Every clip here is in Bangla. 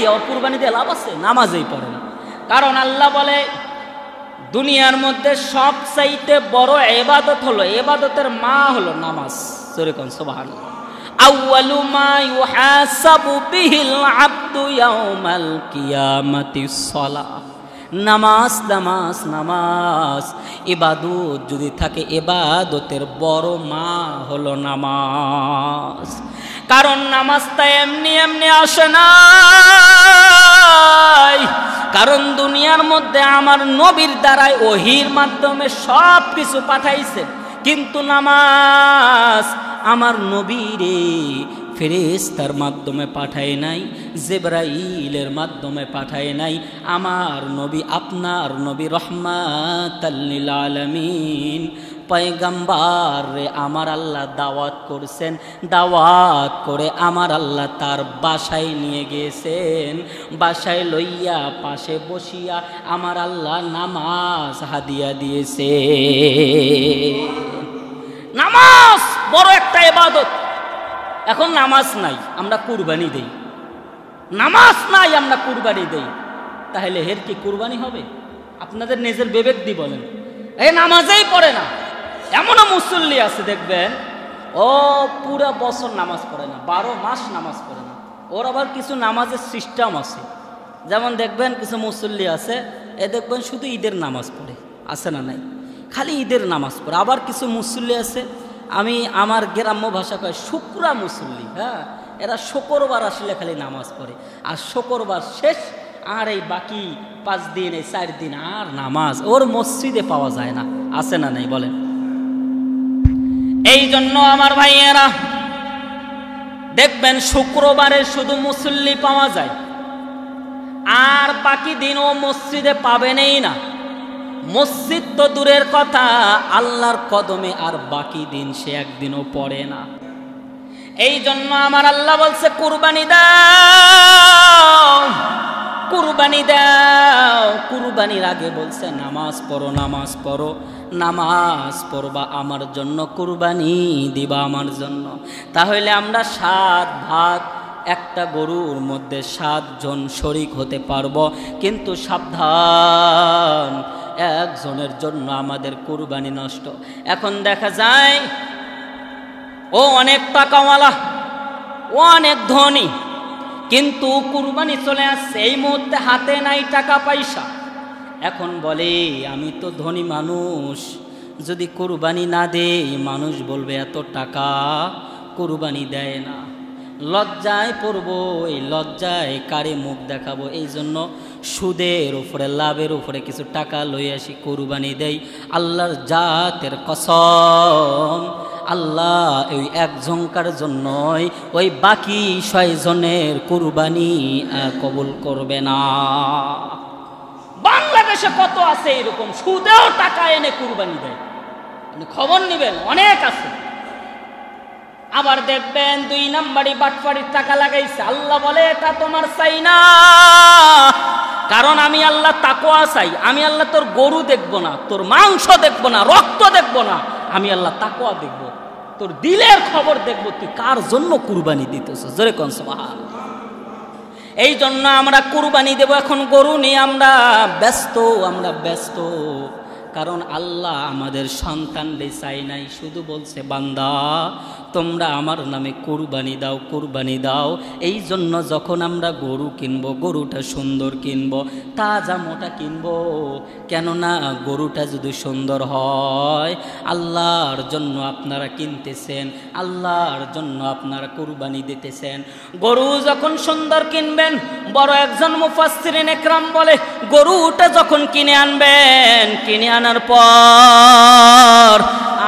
দিয়ে, ওর কুরবানি দিয়ে লাভ আছে? নামাজেই পড়ে না। কারণ আল্লাহ বলে দুনিয়ার মধ্যে সবচাইতে বড় ইবাদত হলো, ইবাদতের মা হলো নামাজ। জোরে কোন সুবহানাল্লাহ। আউয়ালু মা ইউহাসাবু বিহিল আবদু ইয়াউমাল কিয়ামাতিস সালাহ। নামাজ নামাজ নামাজ। ইবাদত যদি থাকে, ইবাদতের বড় মা হলো নামাজ। কারণ নামাজটা এমনি এমনি আসে না, কারণ দুনিয়ার মধ্যে আমার নবীর দ্বারাই ওহির মাধ্যমে সব কিছু পাঠাইছে, কিন্তু নামাজ আমার নবীরে ফেরেশতার মাধ্যমে পাঠায় নাই, জিবরাইলের মাধ্যমে পাঠায় নাই। আমার নবী, আপনার নবী রহমাতাল লিল আলামিন পয়গম্বর রে আমার আল্লাহ দাওয়াত করছেন, দাওয়াত করে আমার আল্লাহ তার বাসায় নিয়ে গেছেন। বাসায় লইয়া পাশে বসিয়া আমার আল্লাহ নামাজ হাদিয়া দিয়েছে। নামাজ বড় একটা ইবাদত। এখন নামাজ নাই, আমরা কুরবানি দেই। নামাজ নাই, আমরা কুরবানি দেই। তাহলে এর কি কুরবানি হবে? আপনাদের নিজের বিবেক দিয়ে বলেন। এই নামাজেই পড়ে না। এমনও মুসল্লি আছে দেখবেন, ও পুরা বছর নামাজ পড়ে না, 12 মাস নামাজ পড়ে না। ওর আবার কিছু নামাজের সিস্টেম আছে। যেমন দেখবেন কিছু মুসল্লি আছে, এ দেখবেন শুধু ঈদের নামাজ পড়ে, আছে না নাই? খালি ঈদের নামাজ পড়ে। আবার কিছু মুসল্লি আছে, আমি আমার গ্রাম্য ভাষা কয় শুক্রা মুসল্লি। হ্যাঁ, এরা শুক্রবার আসলে খালি নামাজ পড়ে, আর শুক্রবার শেষ, আর এই বাকি 5 দিন, এই 4 দিন আর নামাজ ওর মসজিদে পাওয়া যায় না, আছে না নাই বলেন? এই জন্য আমার ভাইয়েরা দেখবেন শুক্রবারে শুধু মুসল্লি পাওয়া যায়, আর বাকি দিন ও মসজিদে পাবেনই না। মসজিদ তো দূরের কথা, আল্লাহর কদমে আর বাকি দিন সে একদিনও পড়ে না। এই জন্য আমার আল্লাহ বলছে কুরবানি দাও, কুরবানি দাও। কুরবানির আগে বলছে নামাজ পড়ো, নামাজ পড়ো, নামাজ পড়বা আমার জন্য, কুরবানি দিবা আমার জন্য। তাহলে আমরা 7 ভাগ, একটা গরুর মধ্যে 7 জন শরিক হতে পারবো। কিন্তু সাবধান, একজনের জন্য আমাদের কুরবানি নষ্ট। এখন দেখা যায় ও অনেক টাকাওয়ালা, ও অনেক ধনী, কিন্তু কুরবানি চলে আসছে, এই মুহূর্তে হাতে নাই টাকা পয়সা। এখন বলে আমি তো ধনী মানুষ, যদি কুরবানি না দেই মানুষ বলবে এত টাকা, কুরবানি দেয় না। লজ্জায় পড়বো, এই লজ্জায় কারে মুখ দেখাবো? এই জন্য সুদের উপরে, লাভের উপরে কিছু টাকা লই আসি, কুরবানি দেই। আল্লাহর জাতের কসম, আল্লাহ ওই একজনকার জন্যই ওই বাকি 6 জনের কুরবানি কবুল করবে না। বাংলাদেশে কত আছে এরকম, সুদেও টাকা এনে কুরবানি দেয়, আপনি খবর নেবেন, অনেক আছে। আবার দেখবেন 2 নাম্বারি বাটফারির টাকা লাগাইছে। আল্লাহ বলে এটা তোমার চাই না, কারণ আমি আল্লাহ তাকওয়া চাই। আমি আল্লাহ তোর গরু দেখবো না, তোর মাংস দেখবো না, রক্ত দেখবো না, আমি আল্লাহ তাকওয়া দেখবো, তোর দিলের খবর দেখবো, তুই কার জন্য কুরবানি দিতেছ। জোরে কোন সুবহানাল্লাহ। এই জন্য আমরা কুরবানি দেব, এখন গরু নিয়ে আমরা ব্যস্ত। কারণ আল্লাহ আমাদের সন্তানরে চাই নাই, শুধু বলছে বান্দা তোমরা আমার নামে কুরবানি দাও, কুরবানি দাও। এই জন্য যখন আমরা গরু কিনবো, গরুটা সুন্দর কিনবো, তাজা মোটা কিনবো। কেননা গরুটা যদি সুন্দর হয়, আল্লাহর জন্য আপনারা কিনতেছেন, আল্লাহর জন্য আপনারা কুরবানি দিতেছেন। গরু যখন সুন্দর কিনবেন, বড় একজন মুফাসসিরিন ইকরাম বলে গরুটা যখন কিনে আনবেন, কিনে আনার পর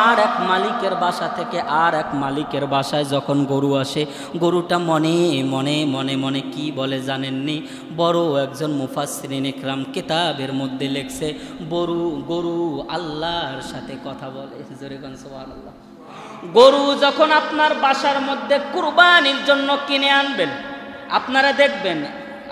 আর এক মালিকের বাসা থেকে আর এক মালিকের বাসায় যখন গরু আসে, গরুটা মনে মনে মনে মনে কি বলে জানেননি? বড় একজন মুফাসসিরিন ইকরাম কিতাবের মধ্যে লেখছে, গরু আল্লাহর সাথে কথা বলে। জোরে কোন সুবহানাল্লাহ। গরু যখন আপনার বাসার মধ্যে কুরবানির জন্য কিনে আনবেন, আপনারা দেখবেন,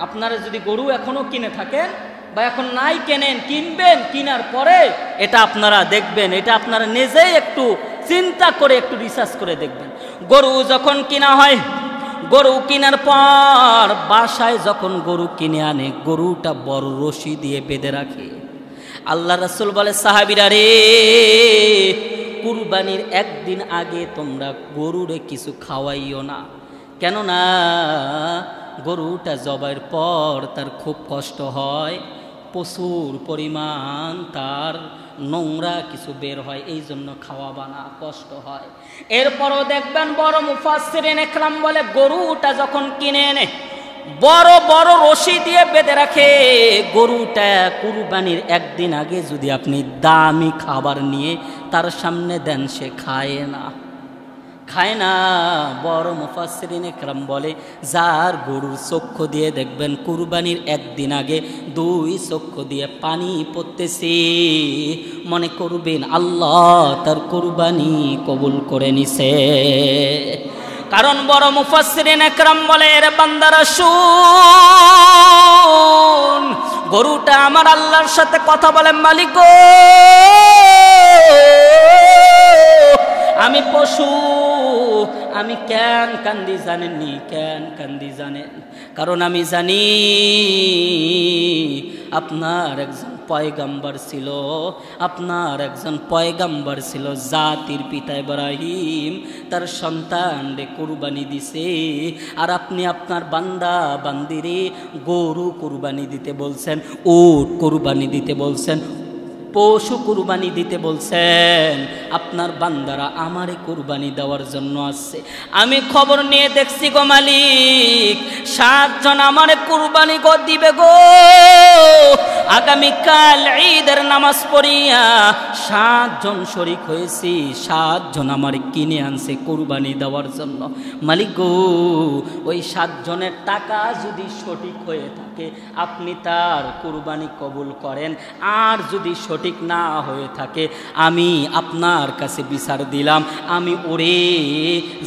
আপনারা যদি গরু এখনো কিনে থাকেন বা এখন নাই কেনেন, কিনবেন, কিনার পরে এটা আপনারা দেখবেন, এটা আপনারা নিজেই একটু চিন্তা করে একটু রিসার্চ করে দেখবেন। গরু যখন কিনা হয়, গরু কেনার পর বাসায় যখন গরু কিনে আনে, গরুটা বড় রশি দিয়ে বেঁধে রাখে। আল্লাহ রাসূল বলে, সাহাবীরা রে, কুরবানির একদিন আগে তোমরা গরুরে কিছু খাওয়াইও না, কেননা গরুটা জবাইয়ের পর তার খুব কষ্ট হয়, প্রচুর পরিমাণ তার নোংরা কিছু বের হয়, এই জন্য খাওয়াবা না, কষ্ট হয়। এরপরও দেখবেন বড় মুফাসসিরিন ইকরাম বলে, গরুটা যখন কিনে এনে বড় বড় রশি দিয়ে বেঁধে রাখে, গরুটা কুরবানির একদিন আগে যদি আপনি দামি খাবার নিয়ে তার সামনে দেন, সে খায় না, খায় না। বড় মুফাসসিরিন ইকরাম বলে, যার গরুর চক্ষু দিয়ে দেখবেন কুরবানির একদিন আগে 2 চক্ষু দিয়ে পানি পড়তেছে, মনে করবেন আল্লাহ তার কুরবানি কবুল করে নিছে। কারণ বড় মুফাসসিরিন ইকরাম বলে, এর বান্দারা শুন, গরুটা আমার আল্লাহর সাথে কথা বলে, মালিক গো, আমি পশু, আমি কেন কান্দি জানেননি? কেন কান্দি জানেন? কারণ আমি জানি আপনার একজন পয়গাম্বর ছিল, আপনার একজন পয়গাম্বর ছিল, জাতির পিতা ইব্রাহিম তার সন্তানরে কুরবানি দিছে, আর আপনি আপনার বান্দা বান্দিরে গরু কুরবানি দিতে বলছেন, উট কুরবানি দিতে বলছেন, পশু কুরবানি দিতে বলছেন। আপনার বান্দারা আমারে কুরবানি দেওয়ার জন্য আসছে। আমি খবর নিয়ে দেখছি গো মালিক, 7 জন আমারে কুরবানি দিবে গো। আগামীকাল ঈদের নামাজ পড়িয়া 7 জন শরীক হয়েছি, 7 জন আমারে কিনে আনছে কুরবানি দেওয়ার জন্য। মালিক গো, ওই 7 জনের টাকা যদি সঠিক হয়ে থাকে আপনি তার কুরবানি কবুল করেন, আর যদি সঠিক না হয়ে থাকে আমি আপনার কাছে বিচার দিলাম, আমি ওরে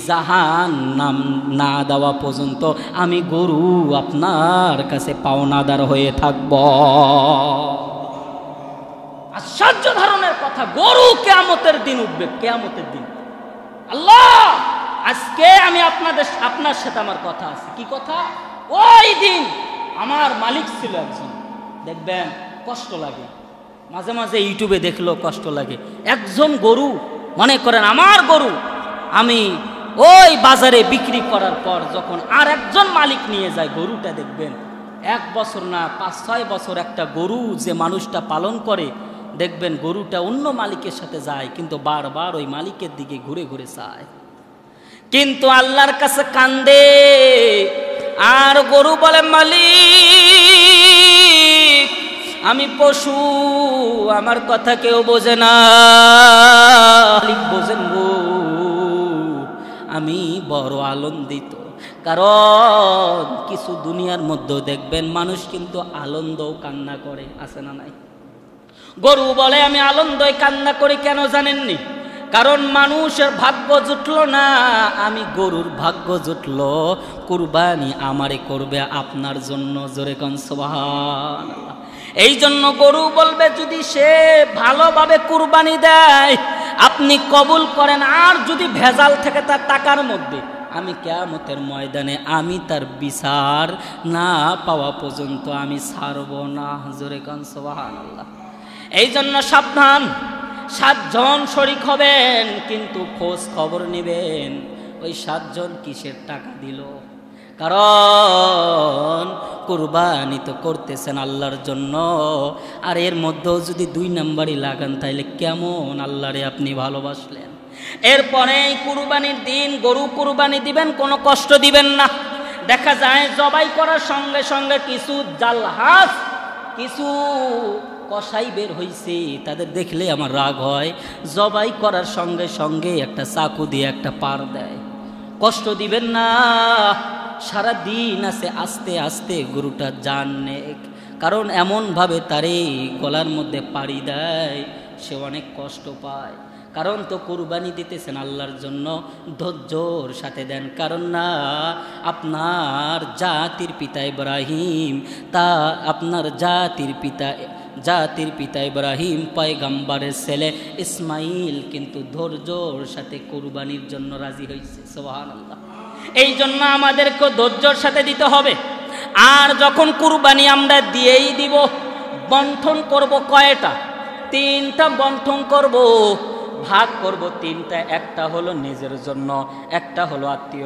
জাহান্নাম না দেওয়া পর্যন্ত আমি গরু আপনার কাছে পাওনাদার হয়ে থাকব। আশ্চর্য ধরনের কথা, গরু কিয়ামতের দিন উঠবে, কিয়ামতের দিন। আল্লাহ, আজকে আমি আপনার সাথে আমার কথা আছে। কি কথা? ওই দিন আমার মালিক ছিল একজন, দেখবেন কষ্ট লাগে, মাঝে মাঝে ইউটিউবে দেখলেও কষ্ট লাগে। একজন গরু, মনে করেন আমার গরু, আমি ওই বাজারে বিক্রি করার পর যখন আর একজন মালিক নিয়ে যায়, গরুটা দেখবেন 1 বছর না 5-6 বছর একটা গরু যে মানুষটা পালন করে, দেখবেন গরুটা অন্য মালিকের সাথে যায়, কিন্তু বারবার ওই মালিকের দিকে ঘুরে ঘুরে যায়, কিন্তু আল্লাহর কাছে কান্দে। আর গরু বলে, মালিক আমি পশু, আমার কথা কেউ বোঝে না, মালিক বোঝেন গো। আমি বড় আনন্দিত, কারণ কিছু দুনিয়ার মধ্যে দেখবেন মানুষ কিন্তু আনন্দও কান্না করে, আছে না নাই? গরু বলে, আমি আনন্দই কান্না করি, কেন জানেননি? কারণ মানুষের ভাগ্য জুটলো না, আমি গরুর ভাগ্য জুটলো, কুরবানি আমারে করবে আপনার জন্য। জোরে কোন সুবহানাল্লাহ। এই জন্য গরু বলবে, যদি সে ভালোভাবে কুরবানি দেয় আপনি কবুল করেন, আর যদি ভেজাল থাকে তার টাকার মধ্যে, আমি কিয়ামতের ময়দানে আমি তার বিচার না পাওয়া পর্যন্ত আমি ছাড়ব না। জোরে কোন সুবহানাল্লাহ। এই জন্য সাবধান, 7 জন শরীক হবেন, কিন্তু খোঁজ খবর নেবেন ওই 7 জন কিসের টাকা দিল। কারণ কুরবানি তো করতেছেন আল্লাহর জন্য, আর এর মধ্যেও যদি 2 নাম্বারই লাগান, তাইলে কেমন আল্লাহরে আপনি ভালোবাসলেন? এরপরে কুরবানির দিন গরু কুরবানি দিবেন, কোনো কষ্ট দিবেন না। দেখা যায় জবাই করার সঙ্গে সঙ্গে কিছু জালহাজ, কিছু কসাই বের হইছে, তাদের দেখলে আমার রাগ হয়। জবাই করার সঙ্গে সঙ্গে একটা চাকু দিয়ে একটা পার দেয়। কষ্ট দিবেন না, সারা দিন আছে, আস্তে আস্তে গরুটা জান নেক। কারণ এমনভাবে তারে গলার মধ্যে পাড়ি দেয়, সে অনেক কষ্ট পায়। কারণ তো কুরবানি দিতেছেন আল্লাহর জন্য, ধৈর্যর সাথে দেন। কারণ না, আপনার জাতির পিতা ইব্রাহিম, তা আপনার জাতির পিতা ইব্রাহিম পয়গম্বরের ছেলে ইসমাইল কিন্তু ধৈর্যর সাথে কুরবানির জন্য রাজি হয়েছে। সুবহানাল্লাহ। এই জন্য আমাদেরকে ধৈর্যর সাথে দিতে হবে। আর যখন কুরবানি আমরা দিয়েই দিব, বন্টন করব কয়টা? 3টা বন্টন করব, ভাগ করব 3টা। একটা হলো নিজের জন্য, একটা হলো আত্মীয়